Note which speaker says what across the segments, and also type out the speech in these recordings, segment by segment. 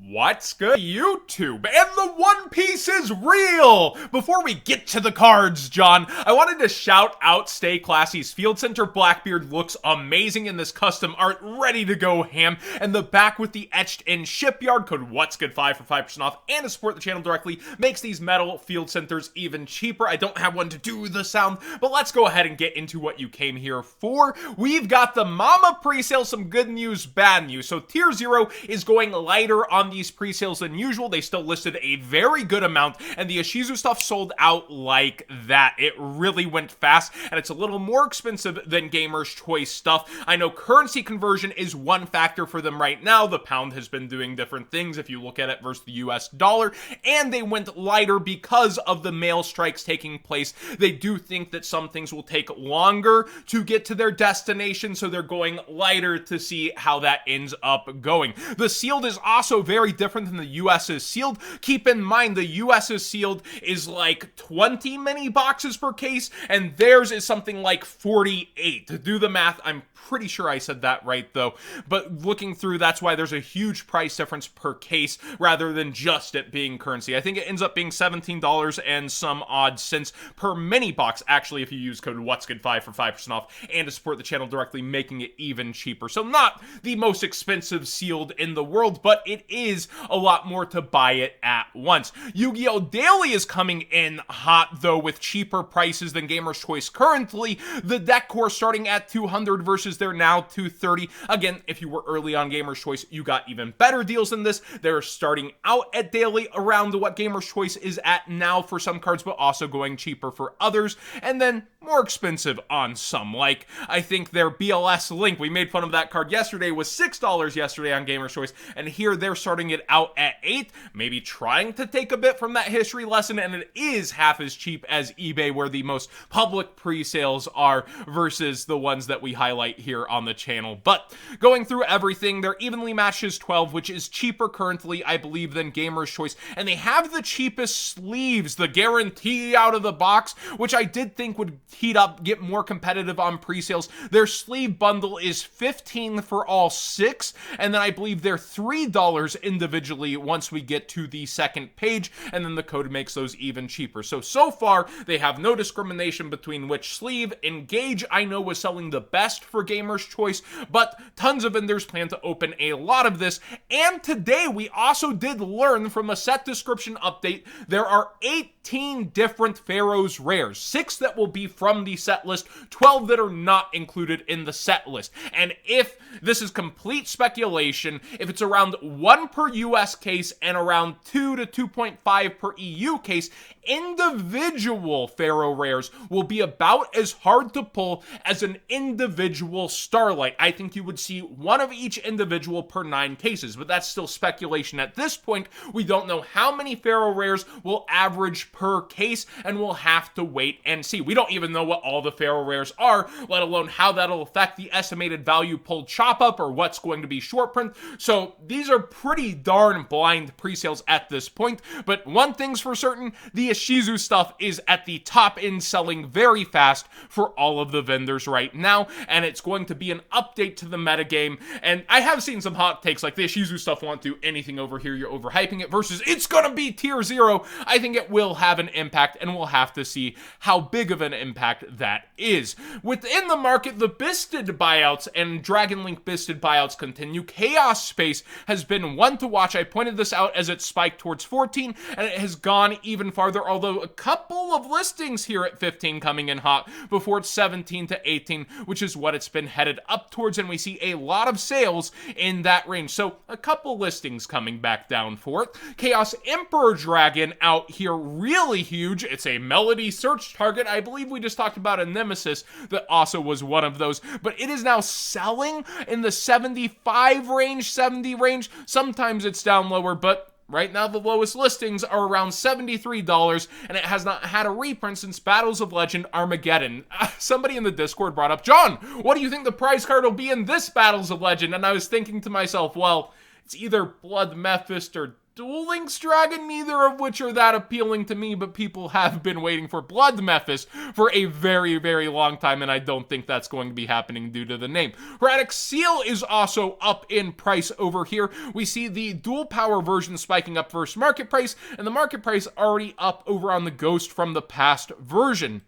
Speaker 1: What's good, YouTube? And the One Piece is real! Before we get to the cards, John, I wanted to shout out Stay Classy's Field Center Blackbeard looks amazing in this custom art, ready to go ham, and the back with the etched-in shipyard code What'sGood5 for 5% off, and to support the channel directly makes these metal Field Centers even cheaper. I don't have one to do the sound, but let's go ahead and get into what you came here for. We've got the Mama presale, some good news, bad news. So Tier 0 is going lighter on these pre-sales than usual. They still listed a very good amount, and the Ishizu stuff sold out like that. It really went fast, and it's a little more expensive than Gamer's Choice stuff. I know currency conversion is one factor for them right now. The pound has been doing different things if you look at it versus the US dollar, and they went lighter because of the mail strikes taking place. They do think that some things will take longer to get to their destination, so they're going lighter to see how that ends up going. The sealed is also very different than the US's sealed. Keep in mind, the US's sealed is like 20 mini boxes per case, and theirs is something like 48. To do the math, I'm pretty sure I said that right though, but looking through, that's why there's a huge price difference per case rather than just it being currency. I think it ends up being $17 and some odd cents per mini box, actually, if you use code What'sGood5 for 5% off, and to support the channel directly, making it even cheaper. So not the most expensive sealed in the world, but it is a lot more to buy it at once. Yu-Gi-Oh! Daily is coming in hot though, with cheaper prices than Gamer's Choice currently. The deck core starting at 200 versus they're now 230. Again, if you were early on Gamer's Choice, you got even better deals than this. They're starting out at daily around what Gamer's Choice is at now for some cards, but also going cheaper for others, and then more expensive on some. Like, I think their BLS Link, we made fun of that card yesterday, was $6 yesterday on Gamer's Choice, and here they're starting it out at 8, maybe trying to take a bit from that history lesson, and it is half as cheap as eBay, where the most public pre-sales are, versus the ones that we highlight here on the channel. But going through everything, they're evenly matched as 12, which is cheaper currently, I believe, than Gamer's Choice, and they have the cheapest sleeves, the guarantee out of the box, which I did think would heat up, get more competitive on pre-sales. Their sleeve bundle is $15 for all 6, and then I believe they're $3 individually once we get to the second page, and then the code makes those even cheaper. So far, they have no discrimination between which sleeve. Engage, I know, was selling the best for Gamer's Choice, but tons of vendors plan to open a lot of this, and today we also did learn from a set description update, there are 18 different Pharaoh's rares, 6 that will be from the set list, 12 that are not included in the set list. And if this is complete speculation, if it's around 1 per US case and around 2 to 2.5 per EU case, individual Pharaoh rares will be about as hard to pull as an individual Starlight. I think you would see 1 of each individual per 9 cases, but that's still speculation at this point. We don't know how many Pharaoh rares will average per case, and we'll have to wait and see. We don't even know what all the Pharaoh rares are, let alone how that'll affect the estimated value pulled chop up or what's going to be short print. So these are pretty darn blind pre-sales at this point, but one thing's for certain, the Ishizu stuff is at the top end, selling very fast for all of the vendors right now, and it's going to be an update to the metagame. And I have seen some hot takes like the Ishizu stuff won't do anything over here, you're overhyping it, versus it's gonna be tier 0. I think it will have an impact, and we'll have to see how big of an impact that is. Within the market, the Bisted buyouts and Dragon Link Bisted buyouts continue. Chaos Space has been one to watch. I pointed this out as it spiked towards 14, and it has gone even farther, although a couple of listings here at 15 coming in hot before it's 17 to 18, which is what it's been headed up towards, and we see a lot of sales in that range. So a couple listings coming back down for it. Chaos Emperor Dragon out here, really huge. It's a Melody search target. I believe we just talked about a Nemesis that also was one of those, but it is now selling in the 75 range, 70 range. Sometimes it's down lower, but right now the lowest listings are around $73, and it has not had a reprint since Battles of Legend Armageddon. Somebody in the Discord brought up, John, what do you think the prize card will be in this Battles of Legend? And I was thinking to myself, well, it's either Blood Mephist or Duel Links Dragon, neither of which are that appealing to me, but people have been waiting for Blood Mephis for a very, very long time, and I don't think that's going to be happening due to the name. Hermetic Seal is also up in price over here. We see the dual power version spiking up versus market price, and the market price already up over on the Ghost from the Past version.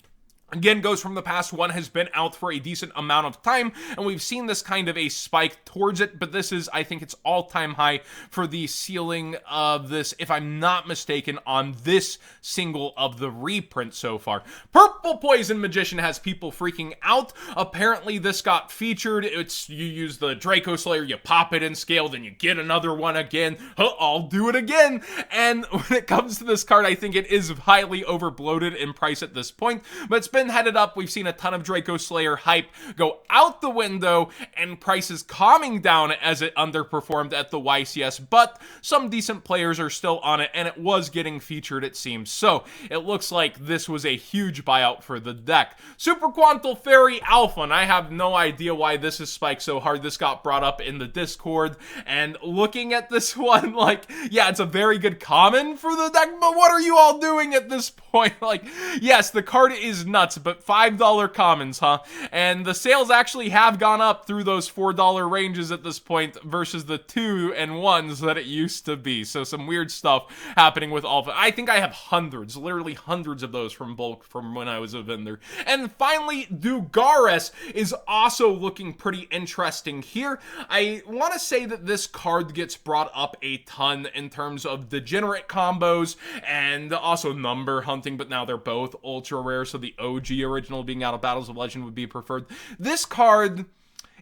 Speaker 1: Again, Ghost from the Past 1 has been out for a decent amount of time, and we've seen this kind of a spike towards it, but this is, I think it's all-time high for the ceiling of this, if I'm not mistaken, on this single of the reprint so far. Purple Poison Magician has people freaking out. Apparently, this got featured. You use the Draco Slayer, you pop it in scale, then you get another one again. I'll do it again. And when it comes to this card, I think it is highly overbloated in price at this point, but it's been headed up. We've seen a ton of Draco Slayer hype go out the window, and prices calming down as it underperformed at the YCS, but some decent players are still on it, and it was getting featured, it seems. So it looks like this was a huge buyout for the deck. Super Quantal Fairy Alpha, and I have no idea why this is spiked so hard. This got brought up in the Discord, and looking at this one, like, yeah, it's a very good common for the deck, but what are you all doing at this point? Like, yes, the card is nuts, but $5 commons, huh? And the sales actually have gone up through those $4 ranges at this point versus the 2 and 1s that it used to be. So some weird stuff happening with Alpha. I think I have hundreds, literally hundreds of those from bulk from when I was a vendor. And finally, Dugares is also looking pretty interesting here. I want to say that this card gets brought up a ton in terms of degenerate combos and also number hunting, but now they're both ultra rare, so the OG original being out of Battles of Legend would be preferred. This card,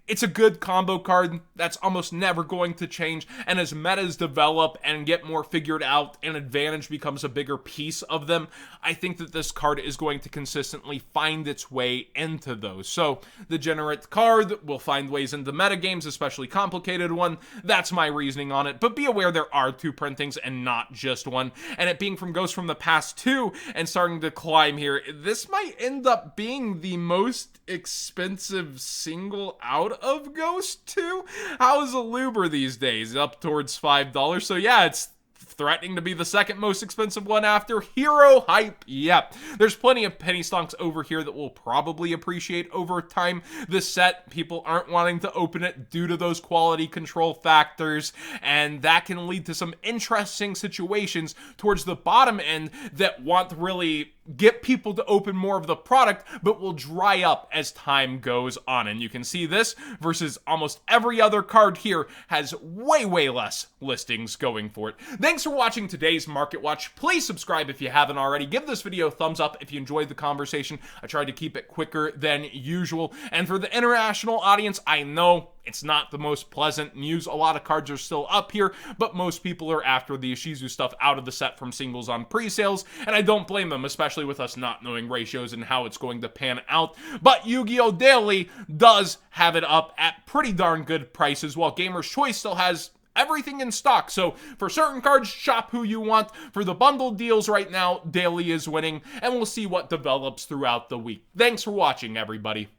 Speaker 1: it's a good combo card that's almost never going to change, and as metas develop and get more figured out and Advantage becomes a bigger piece of them, I think that this card is going to consistently find its way into those. So, the Degenerate card will find ways into metagames, especially complicated one. That's my reasoning on it, but be aware there are 2 printings and not just one, and it being from Ghost from the Past 2 and starting to climb here, this might end up being the most expensive single out of Ghost 2. How is a Luber these days? Up towards $5. So yeah, it's threatening to be the second most expensive one after Hero Hype. Yep. There's plenty of penny stonks over here that will probably appreciate over time. This set, people aren't wanting to open it due to those quality control factors, and that can lead to some interesting situations towards the bottom end that want to really get people to open more of the product, but will dry up as time goes on. And you can see this versus almost every other card here has way, way less listings going for it. Thanks for watching today's Market Watch. Please subscribe if you haven't already. Give this video a thumbs up if you enjoyed the conversation. I tried to keep it quicker than usual. And for the international audience, I know it's not the most pleasant news. A lot of cards are still up here, but most people are after the Ishizu stuff out of the set from singles on pre-sales, and I don't blame them, especially with us not knowing ratios and how it's going to pan out. But Yu-Gi-Oh! Daily does have it up at pretty darn good prices, while Gamer's Choice still has everything in stock. So for certain cards, shop who you want. For the bundled deals right now, Daily is winning, and we'll see what develops throughout the week. Thanks for watching, everybody.